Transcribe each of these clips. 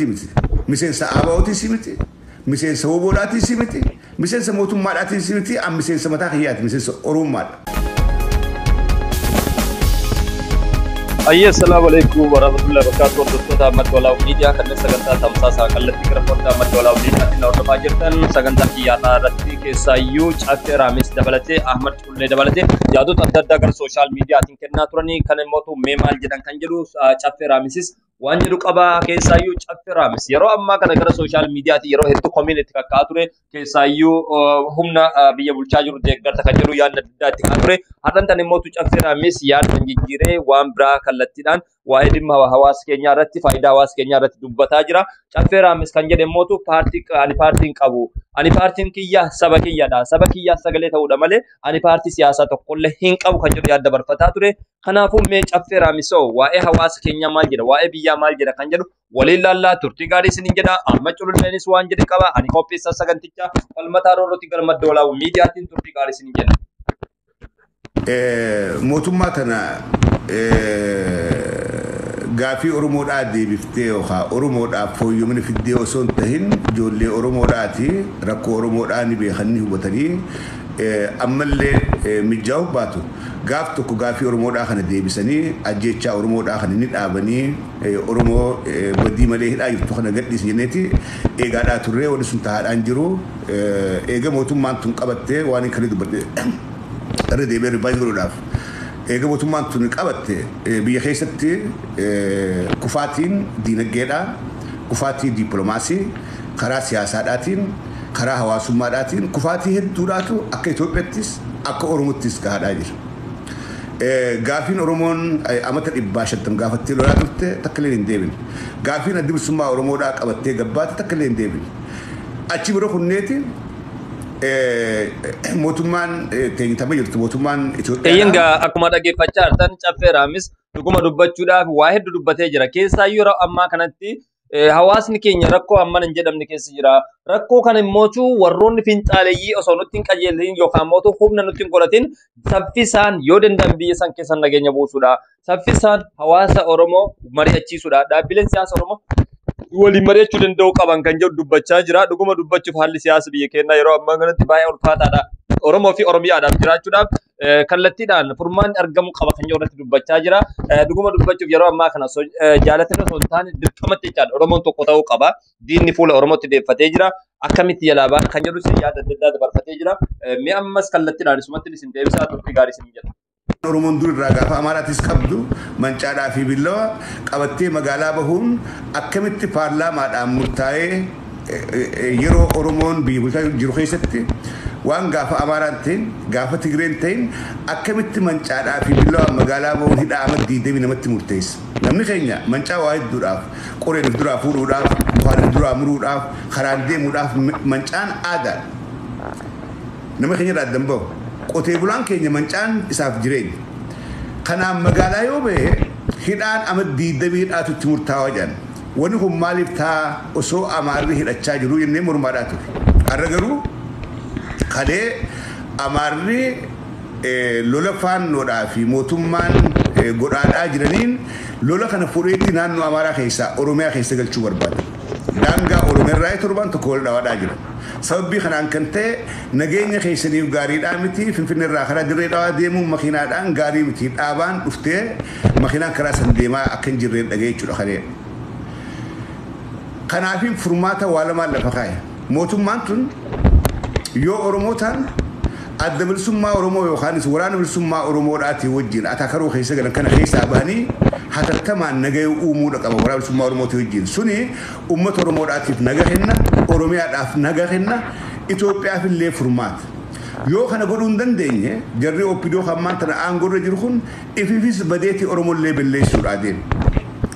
miti. Miseensa abaa'ooti simiti. Miseensa woboodhaati simiti. Miseensa mootummaadhaati simiti. Am miseensa mataa kiyyaati. Miseensa oromummaadha. Assalamu alaikum warahmatullahi wabarakatuh. Doktor Ahmad Wala Media kan sagantaa tamsaasa kallattii gara foddaa Ahmad Wala Media kan hordofaa jirtan sagantaa kiyyataa irratti keessayyuu Caffee Raamis dabalatee Ahmad Qullee dabalatee yaadota adda addaa gara sooshaal miidiyaatiin kennaa turanii kan immoo mee maal jedhan kan jedhu Caffee Raamisis waan jedhu qaba keessayyuu Caffee Raamis yeroo ammaa kana gara sooshaal miidiyaatiin yeroo hedduu community kakkaa ture keessayyuu humna biyya bulchaa jiru deeggarta kan jedhu yaadna adda addaa itti kaa ture har'an tan immoo Caffee Raamis yaadna jijjiiree waan biraa kallattiidhaan waa'ee dhimma hawaasa keenyaa irratti faayidaa hawaasa keenyaa irratti dubbataa jira. Caffee Raamis kan jedhamuutu paartiin qabu. Ani paartiin kiyya saba kiyyaadha. Saba kiyya sagalee ta'uudha malee ani paartii siyaasaa tokkollee hin qabu kan jedhu yaadda barfataa ture. Kanaafuu mee Caffee Raamis waa'ee hawaasa keenyaa maal jedha waa'ee biyyaa maal jedha kan jedhu waliin laallaa turtii gaarii isiniin jedha. Ahmad Qulleeniis waan jedhe qaba. Ani qopheessaa sagantichaa falmataa roorrootti gara madda walaa miidiyaatiin turtii gaarii isiniin jedha. Mootummaa tana gaafii Oromoodhaa deebiftee yookaan Oromoodhaa fooyyamina fiddee osoo hin tahin ijoollee Oromoodhaati rakkoo Oromoodhaa ni beekanii hubatanii ammallee mijaa'u baatu gaaf tokko gaafii Oromoodhaa kana deebisanii ajjechaa Oromoodhaa kana ni dhaabanii Oromoo badii malee hidhaa jirtu kana gadhiis jenneeti eegaadhaa turree wali sun taa'aadhaan jiru eega mootummaan tun qabattee waan kan dubbadde irra deebi'ee ribbaa jiruudhaaf. Eega mootummaan tun qabatte biyya keessatti kufaatiin diinagdeedha, kufaatii dippiloomaasii, karaa siyaasaadhaatiin, karaa hawaasummaadhaatiin kufaatii hedduudhaatu akka Itoophiyaattis akka Oromottis gahaadhaa jira. Gaafiin Oromoon amata 150 gaafattee lolaa turte takka illee hin deebine. Gaafiin adda bilisummaa Oromoodhaa qabattee gabbaate takka illee hin deebine. Achi bira kunneeti mootummaan teenyitama jirtu mootummaan Itoophiyaa. Eeyyangaa akkuma dhaggeeffachaa jirtan Caffee Raamis dhuguma dubbachuudhaaf waa hedduu dubbatee jira. Keessaayyuu yeroo ammaa kanatti hawaasni keenya rakkoo amman hin jedhamne keessa jira. Rakkoo kana immootu warroonni finxaaleeyyii osoo nutti hin qajeelin yookaan immoo humna nutti hin godhatin saffisaan yoo danda'an biyya san keessa nageenya buusuudha. Saffisaan hawaasa Oromoo mari'achiisuudha. Dhaabbileen siyaasa Oromoo waliin mari'achuu danda'u qaban kan jedhu dubbachaa jira. Dhuguma dubbachuuf haalli siyaasa biyya keenyaa yeroo ammaa kanatti baay'ee ulfaataadha. Oromoo fi Oromiyaadhaaf jiraachuudhaaf kallattiidhaan furmaan argamu qaba kan jedhu irratti dubbachaa jira. Dhuguma dubbachuuf yeroo ammaa kana jaalatanii osoo hin taane dirqamatti jechaadha. Oromoon tokko ta'uu qaba. Diinni fuula Oromootti deeffatee jira. Akkamitti jalaa ba'an kan jedhu yaada adda addaa dabarfatee jira. Mee ammas kallattiidhaan isumatti isin deebisaa turtii gaarii isin jedha. Oromoon dur irraa gaafa Amaaraatis qabdu mancaadhaa fi billawa qabattee magaalaa bahuun akkamitti paarlaamaadhaan murtaa'ee yeroo Oromoon biyya bulchaa jiru keessatti waan gaafa Amaaraan ta'in gaafa Tigreen ta'in akkamitti mancaadhaa fi billawa magaalaa bahuun hidhaa amaddii deebii namatti murteessa. Namni keenya mancaa waa hedduudhaaf qoreen of duraa fuudhuudhaaf buhaan of duraa muruudhaaf karaan deemuudhaaf mancaan aadaa nama keenya irraa addan bahu. Qotee bulaan keenya mancaan isaaf jireenya. Kanaaf magaalaa yoo ba'e hidhaan amaddii deebiidhaatu itti murtaawaa jedhan. Wanni kun maaliif ta'a osoo Amaarri hidhachaa jiru jennee mormaadhaa ture. Har'a garuu kalee Amaarri lola faannoodhaa fi mootummaan godhaadhaa jiraniin lola kana fuudheetti naannoo Amaaraa keessaa Oromiyaa keessa galchuu barbaada. Daangaa Oromiyaa torban tokko wal dhawaadhaa jira. Sababbii kanaan kan ta'e nageenya keessaniif gaariidhaa miti Finfinnee irraa karaa dirree dhawaa deemuun makiinaadhaan gaarii miti dhaabaan dhuftee makiinaan karaa san deemaa akka hin jirreen dhaga'ee jechuudha kalee. Kanaafiin furmaata waa lamaan lafa kaa'e. Mootummaan tun yoo Oromootaan adda bilisummaa Oromoo yookaanis waraana bilisummaa Oromoodhaatii wajjin ataakaroo keessa galan kana keessaa bahanii hatattamaan nagaya uumuudha qaba waraana bilisummaa Oromootii wajjin. Suni uummata Oromoodhaatiif naga kenna, Oromiyaadhaaf naga kenna, Itoophiyaaf illee furmaata. Yoo kana godhuu hin dandeenye jarri oppidoo hammaan tana aangorra jiru kun ifiifis badeetii Oromollee balleessuudhaa deema.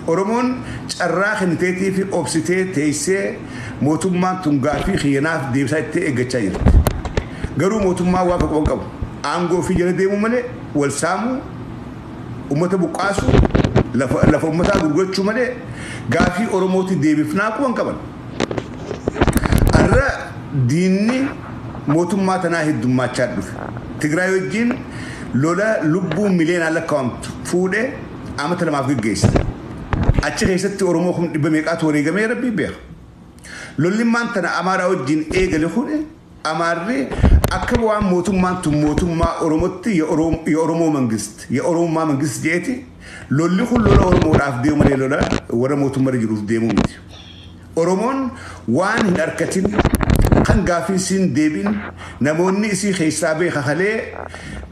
Oromoon carraa kenniteetii fi obsitee teessee mootummaan tun gaafii khiyyanaaf deebisaa itti eeggachaa jirti. Garuu mootummaan waa qaban qabu. Aangoo fi jala deemuu malee wal saamuu, uummata buqqaasuu, lafa uummataa gurgurachuu malee gaafii Oromooti deebifnaa qaban qaban. Har'a diinni mootummaa tanaa heddummaachaa dhufe. Tigraay wajjin lola lubbuu miliyoonaan lakkaa'amtu fuudhee amata lamaaf geggeessa. achi keessatti Oromoo kun dhibba meeqaatu wareegamee rabbii beeka. Lollimmaan tana Amaaraa wajjin eegale kuni Amaarri akka waan mootummaa Oromootti የኦሮሞ መንግስት jeeti lolli kun lola Oromoodhaaf deemu malee lola warra mootummaa jiruuf deemu miti. Oromoon waan hin arkatin kan gaafii siin deebin namoonni isii keessaa beeka halee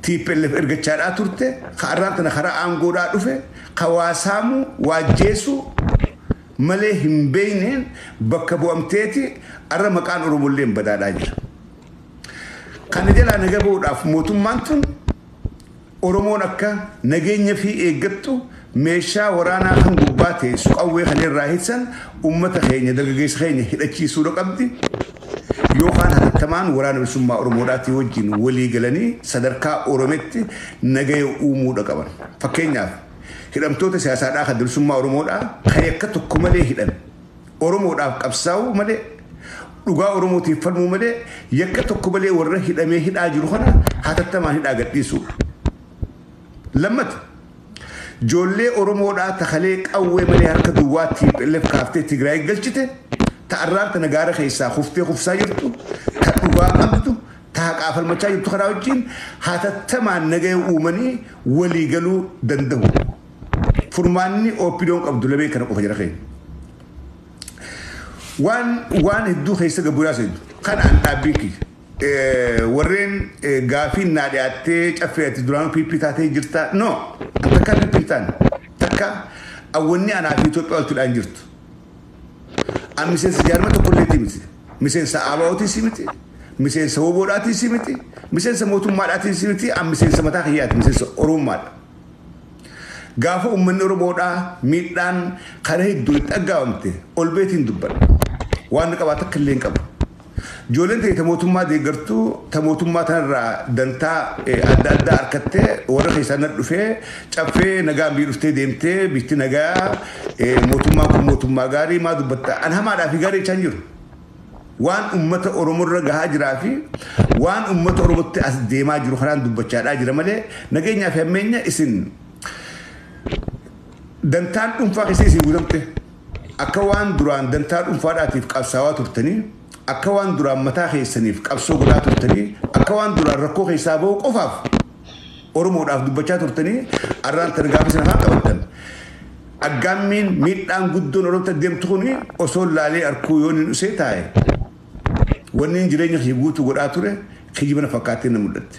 TPLF ergachaadhaa turte kaarraan tana karaa aangoodhaa dhufe kawaasaamu waajjeesu malee hin beeyneen bakka bu'amteeti arra maqaan Oromolleen badaadhaa jira. Kana jalaa naga bu'uudhaaf mootummaan tun Oromoon akka nageenya fi eeggattu meeshaa waraanaa kan gubbaa teessu qawwee kan irraa hitsan ummata keenya dargaggeessa keenya hidhachiisuu qabdi. Yookaan hatattamaan waraana bilisummaa Oromoodhaatti wajjin walii galanii sadarkaa Oromeetti nagaya uumuudha qaban. Fakkeenyaaf hidhamtoota siyaasaadhaa kan bilisummaa Oromoodhaa kan akka tokko malee hidhan Oromoodhaaf qabsaa'u malee dhugaa Oromootiif falmuu malee yakka tokko malee warra hidhamee hidhaa jiru kana hatattamaan hidhaa gadhiisu. Lammata ijoollee Oromoodhaa takalee qawwee malee harka duwwaatti TPLF kaaftee Tigraay galchite ta'arraan tana gaara keessaa kuftee kufsaa jirtu ta dhugaa qabdu ta haqaa falmachaa jirtu karaa wajjin hatattamaan nagaya uumanii walii galuu danda'u. Furmaanni opiniyoon qabdu lamee kana qofa jira keenya. Waan hedduu keessa gabuudhaa seentu kanaan dhaabbiiki warreen gaafiin naa dhiyaattee caffeetti duraan piippii taatee jirta no takka piippii taane takka awwanni anaa fi Itoophiyaa waltidhaan jirtu. An miseensa jaarma tokkolleetii miti miseensa ABO'tiis miti miseensa WBO'dhaatiis miti miseensa mootummaadhaatiis miti an miseensa mataa kiyyaati miseensa Oromummaadha. Gaafa uummanni Oromoodhaa miidhaan kana hedduu itti aggaawamte ol beetiin dubbadha. Waan qabaa takka illee hin qabu. Ijoolleen ta'e ta mootummaa deeggartuu ta mootummaa tanarraa dantaa adda addaa harkattee warra keessaa na dhufee caffee nagaa bii dhuftee deemtee bitti nagaa mootummaa kun mootummaa gaarii maa dubbatta an hamaadhaa fi gaarii jechaan jiru. Waan uummata Oromoorra gahaa jiraa fi waan uummata Oromootti as deemaa jiru kanaan dubbachaadhaa jira malee nageenyaa fi hammeenya isin dantaan dhuunfaa keessaa isii guutamte akka waan duraan dantaa dhuunfaadhaatiif qabsaawaa turtanii akka waan duraan mataa keessaniif qabsoo godhaa turtanii akka waan duraan rakkoo keessaa ba'uu qofaaf Oromoodhaaf dubbachaa turtanii arraan tan gaafa sana afaan qabattan aggaammiin miidhaan guddoon Oromootti deemtu kuni osoo laalee arkuu yoo hin dhusee taa'e wanni jireenya kee guutuu godhaa ture kijibana fakkaattee na mul'atte.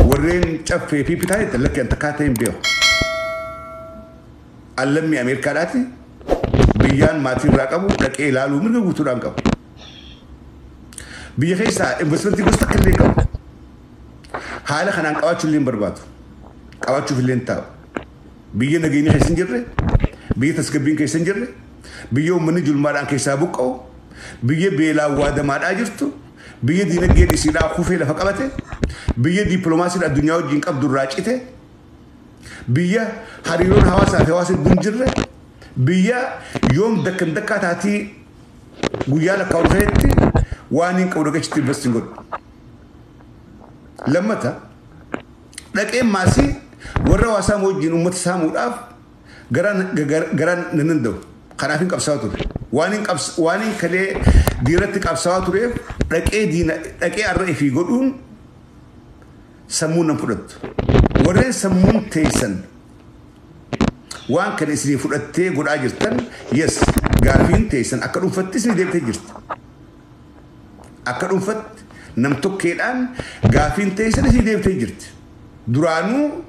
Warreen caffee fi pitaalee lakkeen takkaatee hin beeku. Allammii Ameerikaadhaati biyyaan maatii irraa qabu dhaqee ilaaluu mirga guutuudhaan qabu. Biyya keessaa investimentii gosa takka illee qabu. Haala kanaan qabaachuu illee hin barbaadu. Qabaachuuf illee hin taa'u. Biyya nageenyi keessa hin jirre, biyya tasgabbiin keessa hin jirre, biyya uummanni julmaadhaan keessaa buqqa'u, biyya beelaan waadamaadhaa jirtu, biyya diinagdeen isiidhaa kufee lafa qabate, biyya dippiloomaasiin addunyaa wajjin qabdu irraa cite, biyya hariiroon hawaasaa fi hawaasa hin jirre, biyya yoom dakkan dakkaa taatii guyyaa lakkaa'u ta'etti waan hin qabu dhagachitti investiin godhu. Lammata dhaqeen maasii warra hawaasaa wajjin uummata saamuudhaaf garaan nan danda'u. Kanaaf hin qabsaa'aa ture. Waan hin kalee diiratti qabsaa'aa tureef dhaqee arra ifii godhuun sammuun nan fudhattu. Warreen sammuun teessan waan kana isinii fudhattee godhaa jirtan yes gaafiin teessan akka dhuunfatti isinii deemtee jirti. Akka dhuunfatti nam tokkeedhaan gaafiin teessan isinii deemtee jirti. Duraanuu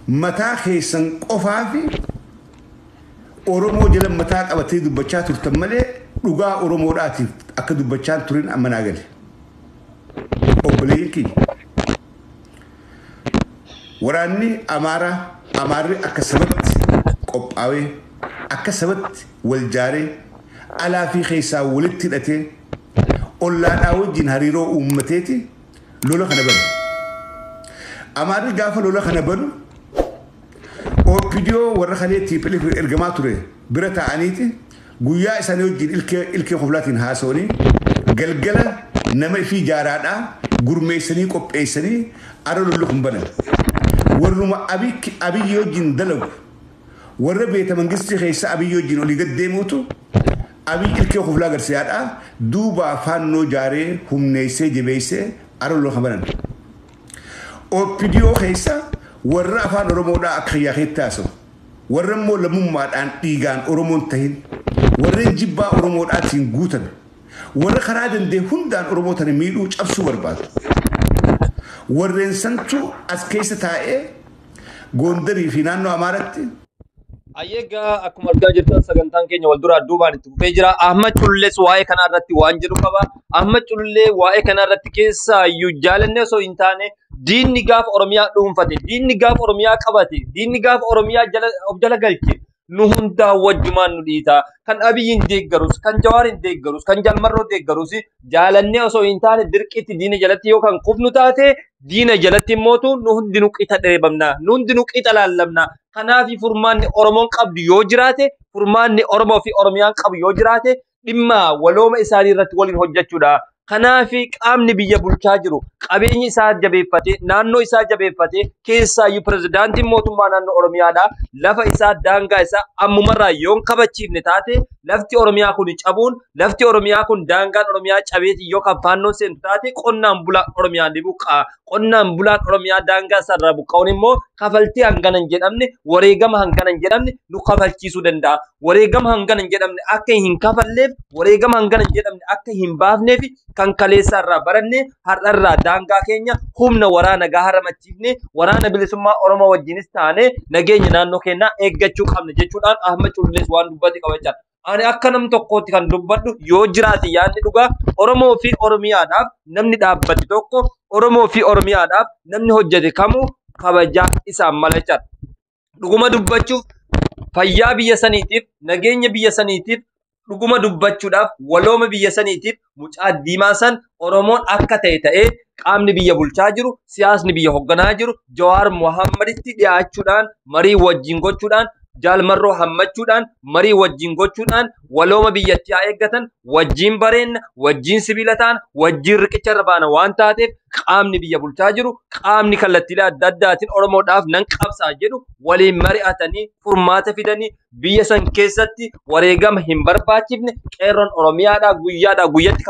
mataa keessan qofaa fi Oromoo jala mataa qabatee dubbachaa turtan malee dhugaa Oromoodhaatiif akka dubbachaan turin ammanaa gale. Obboleeyyiin kiyya. Waraanni Amaarri akka sabatti qophaa'ee akka sabatti wal jaaree alaa fi keessaa walitti hidhatee ollaadhaa wajjin hariiroo uummateeti lola kana banu. Amaarri gaafa lola kana banu OPDO warra kaleetti ergamaa ture bira ta'aniiti guyyaa isaanii wajjin ilkee qoflaatiin haasa'anii galgala nama fi jaaraadhaa gurmeessanii qopheessanii ara lollu kun banan. warruma abiyyi wajjin dalagu warra beeta mangisti keessa abiyyi wajjin olii gad deemuutu abiyyi ilkee kuflaa garsiyaadha duuba faannoo jaaree humneessee jabeessee aroloo habanan OPDO keessa warra afaan oromoodhaa akka yaakeettaaso warra immoo lammummaadhaan dhiigaan oromoon tahin warreen jibbaa oromoodhaatiin guutan warra karaa dandee hundaan oromootani miidhuu cabsuu barbaadu warreen santu as keessa taa'ee Gondarii fi naannoo Amaaratti Ayega akkuma argaa jirtan sagantaan keenya wal duraa duubaan itti fufee jira. Ahmad Cullees waa'ee kana irratti waan jedhu qaba. Ahmad Cullee waa'ee kana irratti keessaayyuu jaalannee osoo hin taane diinni gaafa Oromiyaa dhuunfate, diinni gaafa Oromiyaa qabate, diinni gaafa Oromiyaa of jala galche nu hundaa wajjumaan nu dhiita. Kan Abiyyiin deeggarus, kan Jawaariin deeggarus, kan Jalmarroo deeggarus jaalannee osoo hin taane dirqiitti diina jalatti yookaan kufnu taate diina jalatti immootu nu hundi nu qixa dheebamna, nu hundi nu qixa laallamna. Kanaafi furmaanni Oromoon qabdu yoo jiraate, furmaanni Oromoo fi Oromiyaan qabu yoo jiraate dhimma walooma isaanii irratti waliin hojjechuudha. Kanaafi qaamni biyya bulchaa jiru qabeenyi isaa jabeeffate, naannoo isaa jabeeffate, keessaayyuu pirezidaantiin mootummaa naannoo Oromiyaadha. Lafa isaa daangaa isaa ammumarraa yoon kabachiifne taate lafti Oromiyaa kun cabuun, lafti Oromiyaa kun daangaan Oromiyaa cabeeti yookaan faannoon seentu taate qonnaan bulaan Oromiyaa ni buqqaa. Qonnaan bulaan Oromiyaa daangaa isaarraa buqqa'uun immoo kafaltii hangana hin jedhamne, wareegama hangana hin jedhamne nu kafalchiisuu danda'a. Wareegama hangana hin jedhamne akka hin kafalleef, wareegama hangana hin jedhamne akka hin baafneef kan kaleessa irraa baranne har'arraa daangaa keenya humna waraana gaharamachiifne waraana bilisummaa Oromoo wajjinis taane nageenya naannoo keenyaa eeggachuu qabna jechuudhaan Ahmad Cullees waan dubbate qabachaa. Ani akka nam tokkootti kan dubbadhu yoo jiraate yaadni dhugaa Oromoo fi Oromiyaadhaaf namni dhaabbate tokko Oromoo fi Oromiyaadhaaf namni hojjete kamuu kabajaa isaan malachaa. Dhuguma dubbachuuf fayyaa biyya saniitiif nageenya biyya saniitiif dhuguma dubbachuudhaaf walooma biyya saniitiif mucaa diimaa san Oromoon akka ta'ee qaamni biyya bulchaa jiru siyaasni biyya hoogganaa jiru Jawaar Mohammaditti dhiyaachuudhaan marii wajjin gochuudhaan Jalmarroo hammachuudhaan marii wajjin gochuudhaan walooma biyyatti haa eeggatan wajjin bareenna wajjin sibiila ta'an wajjin riqicha irra baana waan taateef qaamni biyya bulchaa jiru qaamni kallattiilee adda addaatiin Oromoodhaaf nan qabsaa jedhu waliin mari'atanii furmaata fidanii biyya san keessatti wareegama hin barbaachifne qeerroon Oromiyaadhaa guyyatti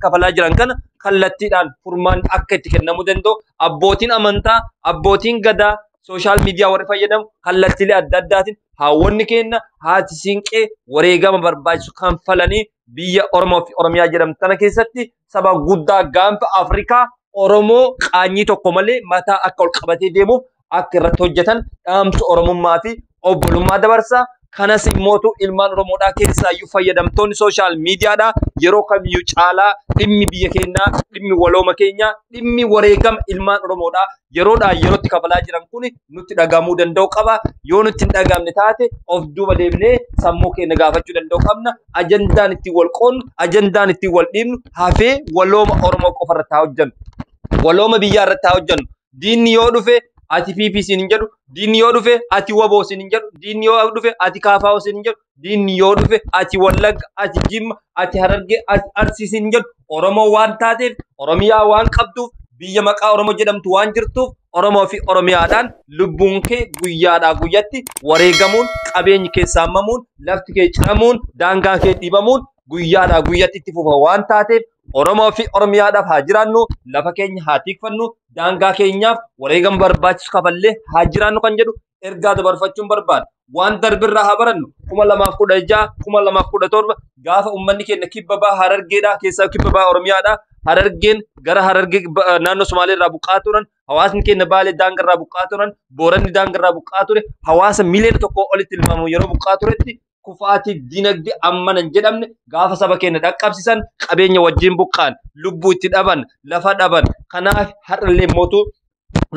kafalaa jiran kana kallattiidhaan furmaan akka itti kennamuu danda'u abbootiin amantaa abbootiin gadaa social media warri fayyadamu kallattiilee adda addaatiin haawwanni keenya haati siinqee wareegama barbaachisu kan falanii biyya Oromoo fi Oromiyaa jedhamtu tana keessatti saba guddaa gaanfa Afrikaa Oromoo qaanyii tokko malee mataa akka ol qabatee deemuuf akka irratti hojjetan dhaamsa Oromummaa fi obbolummaa dabarsaa. Kanas immootu ilmaan Oromoodhaa keessaayyuu fayyadamtoonni social mediaadhaa yeroo kamiyyuu caalaa dhimmi biyya keenyaa, dhimmi walooma keenyaa, dhimmi wareegama ilmaan Oromoodhaa yeroodhaa yerootti kafalaa jiran kun nutti dhagamuu danda'u qaba. Yoo nutti hin dhagamne taate of duuba deemnee sammuu keenya gaafachuu danda'u qabna. Ajandaan ittiin wal qoonnu, ajandaan ittiin wal dhiibnu hafee walooma Oromoo qofa irratti haa hojjennu. Walooma biyyaa irratti haa hojjennu. Diinni yoo dhufe ati PPC hin jedhu, diinni yoo dhufe ati WBO hin jedhu, diinni yoo dhufe ati KFO hin jedhu, diinni yoo dhufe ati Wallagga, ati Jimma, ati Harargee, ati Arsii hin jedhu. Oromoo waan taateef, Oromiyaa waan qabduuf, biyya maqaa Oromoo jedhamtu waan jirtuuf, Oromoo fi Oromiyaadhaan lubbuun kee guyyaadhaa guyyatti wareegamuun, qabeenyi kee saamamuun, lafti kee ciramuun, daangaa kee dhiibamuun guyyaadhaa guyyatti itti fufa waan taateef Oromoo fi Oromiyaadhaaf haa jiraannu, lafa keenya haa tikfannu, daangaa keenyaaf wareegama barbaachisu kafallee haa jiraannu kan jedhu ergaa dabarfachuun barbaada. Waan darbirraa haa barannu 2016 2017 gaafa uummanni keenya kibba baha Harargeedhaa keessaa kibba baha Oromiyaadhaa Harargeen gara Harargee naannoo Somaalee irraa buqqaa turan hawaasni keenya Baalee daangaa irraa buqqaa turan Booranni daangaa irraa buqqaa ture hawaasa miliyoona tokko olitti ilmaamamu yeroo buqqaa turetti kufaati dinagdee ammanan jedhamne gaafa saba keenya dhaqqabsisan qabeenya wajjin buqqaan lubbuu itti dhaban lafa dhaban kanaaf har'allee mootu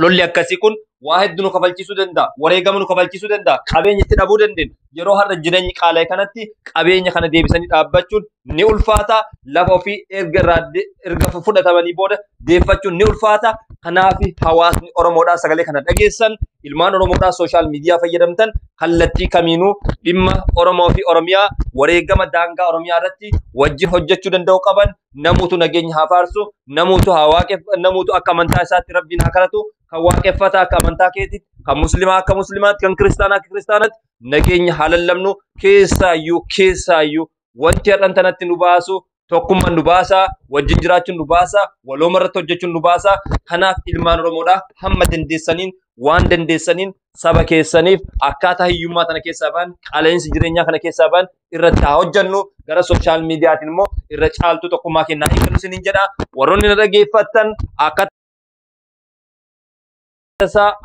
lolli akkasii kun waa hedduu nu kafalchiisuu danda'a wareegama nu kafalchiisuu danda'a qabeenya itti dhabuu dandeenya yeroo har'a jireenyi qaala'e kanatti qabeenya kana deebisanii dhaabbachuun ni ulfaata lafa ofii erga fudhatamanii booda deeffachuun ni ulfaata kanaaf hawaasni Oromoodhaa sagalee kana dhageessan ilmaan Oromoodhaa social media fayyadamtan kallattii kamiinuu dhimma Oromoo fi Oromiyaa wareegama daangaa Oromiyaa irratti wajjin hojjechuu danda'u qaban namuutu nageenya haa faarsu namuutu haa waaqeffa namuutu akka amantaa isaatti rabbiin haa kadhatu kan waaqeffataa akka amantaa keetiitti, kan muslimaa akka muslimaatti, kan kiristaanaa akka kiristaanaatti nageenya haalallabnu keessaayyuu wanti har'an tanatti nu baasu tokkummaan nu baasaa, wajjin jiraachuun nu baasaa, walooma irratti hojjechuun nu baasaa. Kanaaf ilmaan Oromoodhaa hamma dandeessaniin waan dandeessaniin saba keessaniif akkaataa hiyyummaa kana keessaa ba'an, qaala'insi jireenyaa kana keessaa ba'an irratti haa hojjennu. Gara sooshaal miidiyaatiin immoo irra caaltuu tokkummaa kennaa eegalu isiniin jedha. Warroonni na dhaggeeffattan akka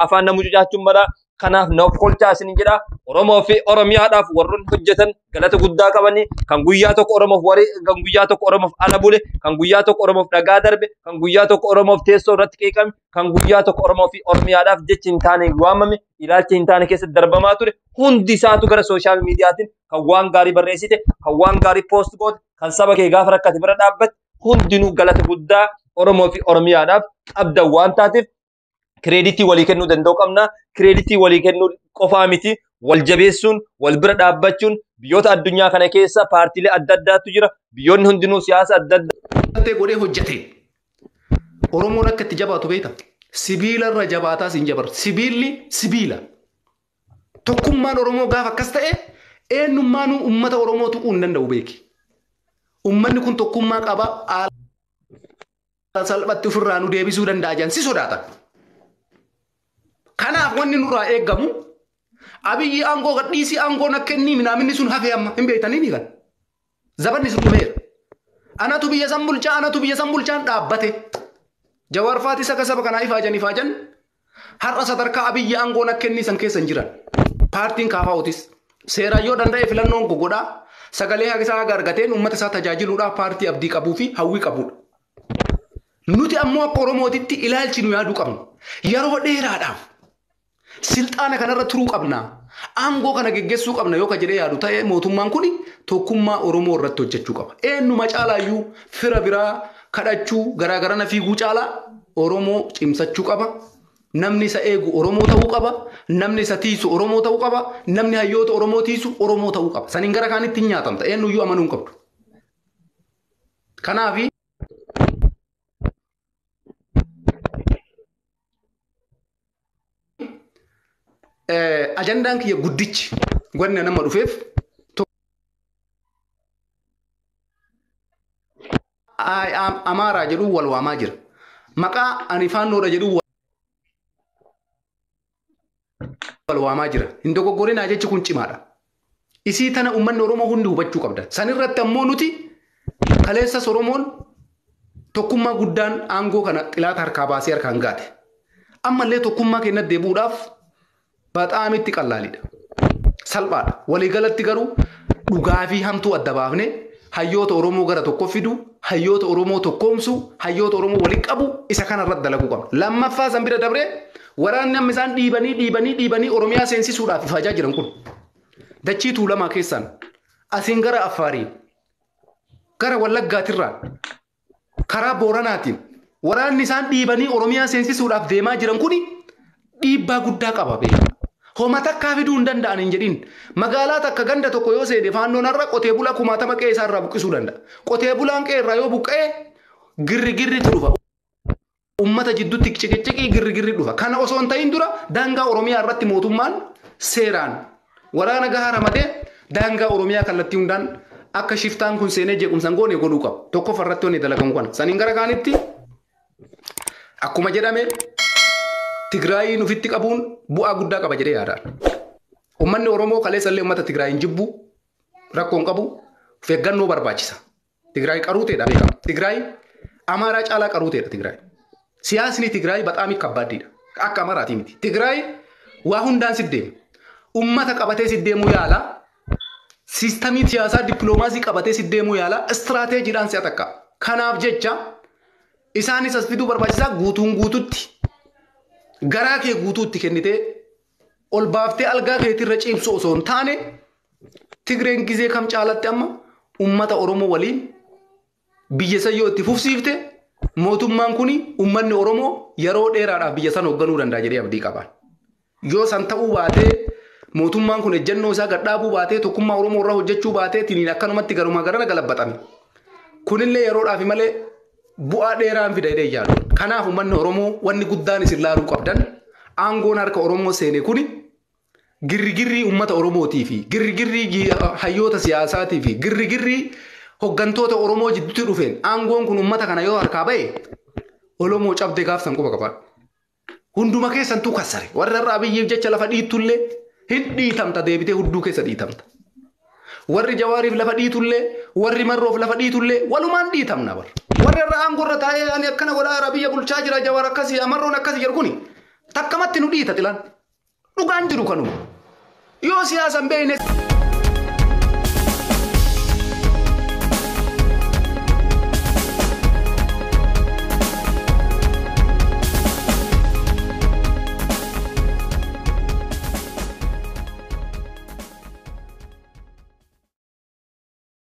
afaan nama mucucaachuun mala. Kanaaf na of kolchaa isiniin jedha. Oromoo fi Oromiyaadhaaf warroonni hojjetan galata guddaa qabani. Kan guyyaa tokko Oromoof warii, kan guyyaa tokko Oromoof ala bule, kan guyyaa tokko Oromoof dhagaa darbe, kan guyyaa tokko Oromoof teessoo irratti qeeqame, kan guyyaa tokko Oromoo fi Oromiyaadhaaf jechi hin taane waamame, ilaalcha hin taane keessatti darbamaa ture. Hundi isaatu gara sooshaal miidiyaatiin kan waan gaarii barreessite, kan waan gaarii poost goote, kan saba kee gaafa rakkate bira dhaabbate hundinuu galata guddaa Oromoo fi Oromiyaadhaaf qabdan waan taateef kireeditii walii kennuu danda'u qabna. Kireeditii walii kennuu qofaa miti, wal jabeessuun, wal bira dhaabbachuun. Biyyoota addunyaa kana keessa paartiilee adda addaatu jira. Biyyoonni hundinuu siyaasa adda addaa godhee hojjete. Oromoon akka itti jabaatu beekta. Sibiila irra jabaataas hin jabar. Sibiilli sibiila. Tokkummaan Oromoo gaafa akkas ta'e eenyummaanuu uummata Oromoo tuquu hin danda'u beeki. Uummanni kun tokkummaa qaba. Salphatti ofirraa nu deebisuu danda'a jedhan si sodaata. Kanaaf wanni nurraa eeggamu Abiyyi aangoo gadhiisii aangoon akka inni minaaminni sun hafee amma hin beektanii ni kan. Zabanni sun dhumeera. Anatu biyya san bulchaan dhaabbate. Jawaar Faatis akka saba kanaa ifaajan har'a sadarkaa Abiyyi aangoon akka inni san keessa hin jiran. Paartiin Kaafaa'utis seeraan yoo danda'e filannoon godhaa sagalee isaa argateen uummata isaa tajaajiluudhaaf paartii abdii qabuu fi hawwii qabudha. Nuti ammoo akka Oromootitti ilaalchi nu yaaduu qabnu. Yeroo dheeraadhaaf silxaana kanarra turuu qabna. Aangoo kana geggeessuu qabna yoo ka jedhee yaadu ta'e mootummaan kun tokkummaa Oromoo irratti hojjechuu qaba. Eenyuma caalaayyuu fira biraa kadhachuu garaagarana fiiguu caalaa Oromoo cimsachuu qaba. Namni isa eegu Oromoo ta'uu qaba. Namni isa tiisu Oromoo ta'uu qaba. Namni hayyoota Oromoo tiisu Oromoo ta'uu qaba. Saniin gara kaanitti hin nyaatamta. Eenyuyyuu amanuu hin qabdu. Kanaafi ajandaan kiyya guddichi wanni nama dhufeef Amaaraa jedhu wal waamaa jira. Maqaa ani faannoodha jedhu wal waamaa jira. Hin dogoggorinaa jechi kun cimaadha. Isii tana uummanni Oromoo hundi hubachuu qabda. San irratti ammoo nuti kaleessas Oromoon tokkummaa guddaan aangoo kana xilaata harkaa baasee harkaan gaate. Ammallee tokkummaa keenya deebuudhaaf baaxaam itti qallaalidha. Salphaadha. Waliigalatti garuu dhugaa fi hamtuu adda baafne hayyoota Oromoo gara tokko fidu, hayyoota Oromoo tokkoomsu, hayyoota Oromoo waliin qabu isa kanarratti dalaguu qabna. Lammaffaa san bira dabree waraanni amma isaan dhiibanii Oromiyaa seensisuudhaaf ifajaa jiran kun dachii Tuulamaa keessaan asiin gara Affaarii gara Wallaggaatirraan karaa Booranaatiin waraanni isaan dhiibanii Oromiyaa seensisuudhaaf deemaa jiran kun dhiibbaa guddaa qaba beekaa. Homa takkaa fiduu hin danda'an hin jedhin. Magaalaa takka ganda tokko yoo seene faannoon har'a qotee bulaa 1000 qe'ee isaarraa buqqisuu danda'a. Qotee bulaan qe'ee irraa yoo buqqa'e girrigirritu dhufa. Uummata jidduutti ciqiciqii girrigirri dhufa. Kana osoo hin ta'in dura daangaa Oromiyaa irratti mootummaan seeraan waraana gahaa ramadee daangaa Oromiyaa kallattii hundaan akka shiftaan kun seenee jeequmsan goone godhuu qaba. Tokkoffaa irratti wanni dalagan kana. Saniin gara kaanitti akkuma jedhame Tigraay nufitti qabuun bu'aa guddaa qaba jedhee yaada. Uummanni Oromoo kaleessallee uummata Tigraay hin jibbu rakkoon qabu feeggannoo barbaachisa. Tigraay qaruuteedha beekama. Tigraay Amaaraa caalaa qaruuteedha Tigraay. Siyaasni Tigraay bataami kabbaaddiidha. Akka Amaaraati miti. Tigraay waa hundaan siddeemu. Uummata qabatee siddeemuu yaala. Siistamii siyaasaa dippiloomaasii qabatee siddeemuu yaala. Istiraateejiidhaan si'a takka. Kanaaf jecha isaanis as fiduu barbaachisaa guutuutti. Garaa kee guutuutti kennitee ol baaftee algaa keetirra ciibsu osoo hin taane Tigreen gizee kam caalatti amma uummata Oromoo waliin biyya san yoo itti fufsiifte mootummaan kuni uummanni Oromoo yeroo dheeraadhaaf biyya san hoogganuu danda'a jedhee abdii qaba. Yoo san ta'uu baatee mootummaan kun ejjennoo isaa gadhaabuu baatee tokkummaa Oromoo irraa hojjechuu baatee tiniin akkanumatti garuma garana galabbatame. Kunillee yeroodhaaf malee bu'aa dheeraan fida jedhee yaadu. Kanaaf uummanni Oromoo wanni guddaan isin laaluu qabdan aangoon harka Oromoo seene kuni girrigirrii uummata Oromootii fi girrigirrii hayyoota siyaasaatii fi girrigirrii hoggantoota Oromoo jidduutti dhufeen aangoon kun uummata kana yoo harkaa ba'e Oromoo cabdee gaafsan quba qabaadha. Hunduma keessantuu kassare warra irraa biyyeef jecha lafa dhiittullee hin dhiitamta deebitee hudduu keessa dhiitamta. Warri Jawaariif lafa dhiitullee warri Marroof lafa dhiitullee walumaan dhiitamna bar. Warri irraa aangorra taa'ee ani akkana godhaa biyya bulchaa jira Jawaar akkasii Marroon akkasii jedhu kuni takkamatti nu dhiita tilaan dhugaan jiru kanuma yoo siyaasan beeyne.